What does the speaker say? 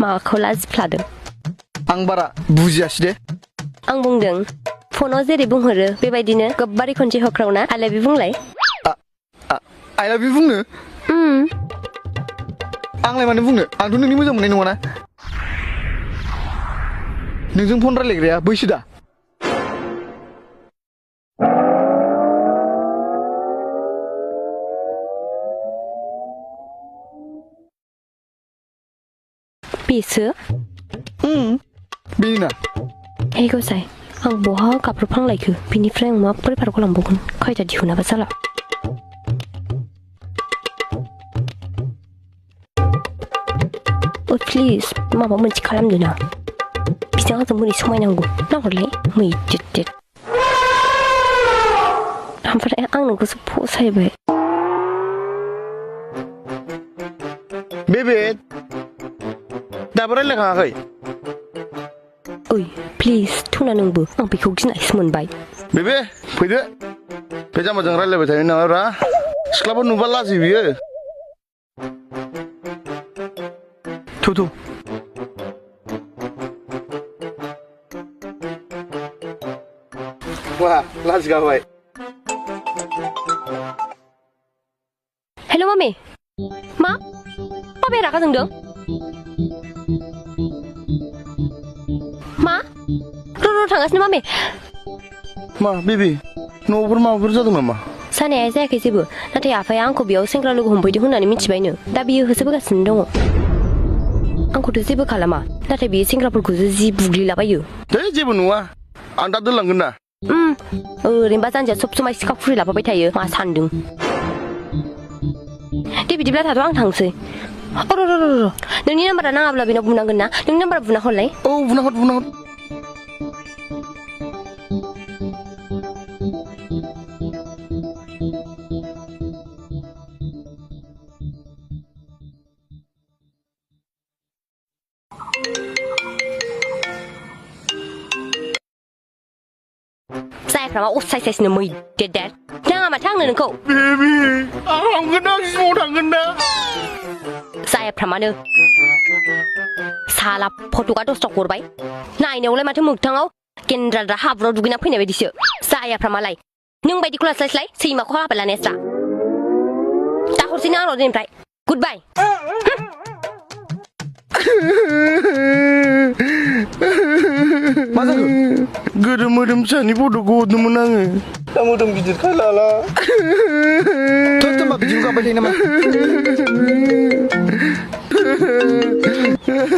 माखौ लाजिफ्लादों आं बारा बुजियासै दे आं बुंदों फनाव जेरै बुंहरो बेबायदिनो गोबारै खनसे होख्रावना I love you बुंलाय I love you बुंनो आंलाय मानो बुंनो आंथ' नोंनि मोजां मोननाय नङाना नोंजों फन रायलायग्राया बैसो दा बेसो बेना हे गसाय आं बहा गाब्रफ्लांलायखो बिनिफ्राय आं माबोरै बारग'लांबावगोन खयथा दिहुनाबा जाला प्लिज माबा मोनसे खालामदो ना बिजों आंजों बोरै समायनांगौ नाहरलाय मैदेर ओमफ्राय आं नोंखौसो फसायबाय बेबे दाबो रायलायखाङाखै ओइ प्लिज थुना नोंबो आं बेखौ गिनायसो मोनबाय बेबे फैदो बे जाम्बाजों रायलायबाय थायो नामा सिख्लाफोर नुबा लाजियो बियो थु वाह लाजिगाबाय हेल' मामि मा बाबाया रागा जोंदों मा र' थांगासिनो मामि मा बेबे न'फोर माबाफोर जादों नामा जानाया जायाखै जेबो नाथाय आफाया आंखौ बेयाव सेंग्रा लोगो हमफैदों होननानै मिथिबायनो दा बियो होसोबोगासिनो दङ आंखौथ' जेबो खालामा नाथाय बियो सेंग्राफोरखौसो जि बुग्लिलाबायो दे जेबो नङा आं दा दोनलांगोन ना ओरैनोबा जानजिया सब समाय सिखा खुरि लाफाबाय थायो मा सान्दों दे बिदिब्ला थाथ' आं थांसै र' नोंनि नाम्बारा नाङाब्ला बेनाव बुनांगोन ना नोंनि नाम्बारा बुना हरलाय औ बुना हर जायफ्रा मा असायसायसनो मैदेर नाङा माथो आंनो नोंखौ बेबि आं लांगोन ना जिमाव थांगोन ना जायफ्रा मानो साला फट'आ दसथा हरबाय नायनायावलाय माथो मोगथाङाव गेन्द्रा हाब्रुआव दुगैना फैनाय बायदिसो जायाफ्रा मालाय नों बायदिखौ लास्लायस्लाय सैमाखौ हाबा लानायस्रा दा हरसै नों आंनाव दिनैनिफ्राय गुड बाय मा जाखो गोदो मोदोम फिसानि फट'खौ हरदोंमोन आङो दा मोदोम गिदिरखाय लाला बिदिखौ गाबबाय थायो नामा